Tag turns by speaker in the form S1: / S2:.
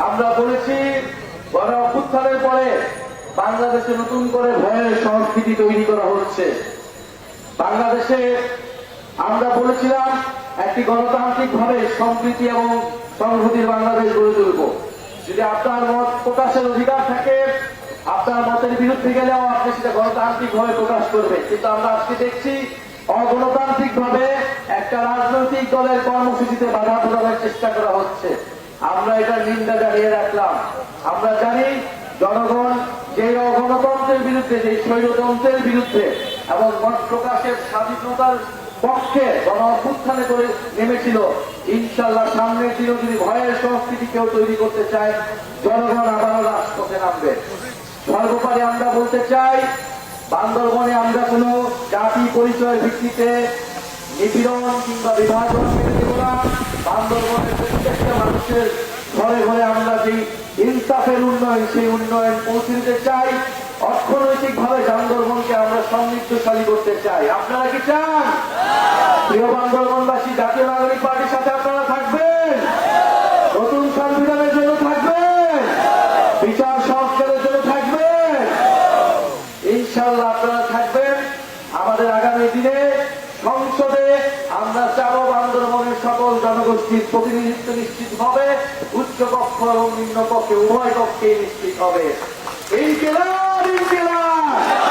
S1: আমরা বলেছি গণ অভ্যুত্থানের পরে বাংলাদেশে নতুন করে ভয়ের সংস্কৃতি তৈরি করা হচ্ছে। বাংলাদেশে আমরা বলেছিলাম একটি গণতান্ত্রিক ভাবে সম্প্রীতি এবং সংহতির বাংলাদেশ গড়ে তুলব। যদি আপনার মত প্রকাশের অধিকার থাকে, আপনার মতের বিরুদ্ধে গেলেও আপনি সেটা গণতান্ত্রিক ভাবে প্রকাশ করবেন। কিন্তু আমরা আজকে দেখছি অগণতান্ত্রিক ভাবে একটা রাজনৈতিক দলের কর্মসূচিতে বাধা প্রদানের চেষ্টা করা হচ্ছে। আমরা এটার নিন্দা জানিয়ে রাখলাম। আমরা জানি জনগণ যে অগণতন্ত্রের বিরুদ্ধে, যে স্বৈরতন্ত্রের বিরুদ্ধে এবং মত প্রকাশের স্বাধীনতার পক্ষে গণ অভ্যুত্থানে করে নেমেছিল, ইনশাল্লাহ সামনের দিনে যদি ভয়ের সংস্কৃতি কেউ তৈরি করতে চায়, জনগণ আবারও রাজপথে নামবে। সর্বোপরি আমরা বলতে চাই, বান্দরবনে আমরা কোন জাতি পরিচয়ের ভিত্তিতে নিপীড়ন কিংবা বিভাজন মেনে দেব না। বান্দরবনের প্রত্যেকটা মানুষের ঘরে ঘরে আমরা যে ইনসাফের উন্নয়ন, সেই উন্নয়ন পৌঁছে দিতে চাই। অর্থনৈতিক ভাবে বান্দরবনকে আমরা সমৃদ্ধশালী করতে চাই। আপনারা কি চান? প্রিয় বান্দরবনবাসী, জাতীয় নাগরিক পার্টির সাথে আপনারা থাকবেন? নতুন সংবিধানের জন্য থাকবেন? বিচার সংস্কারের জন্য থাকবেন? ইনশাআল্লাহ আপনারা থাকবেন। আমাদের আগামী দিনে সংসদে আমরা চাবো বান্দরবনের সকল জনগোষ্ঠীর প্রতিনিধিত্ব নিশ্চিত হবে, উচ্চ কক্ষ এবং নিম্ন কক্ষে উভয় কক্ষেই নিশ্চিত হবে। ইনকিলাব, ইনকিলাব।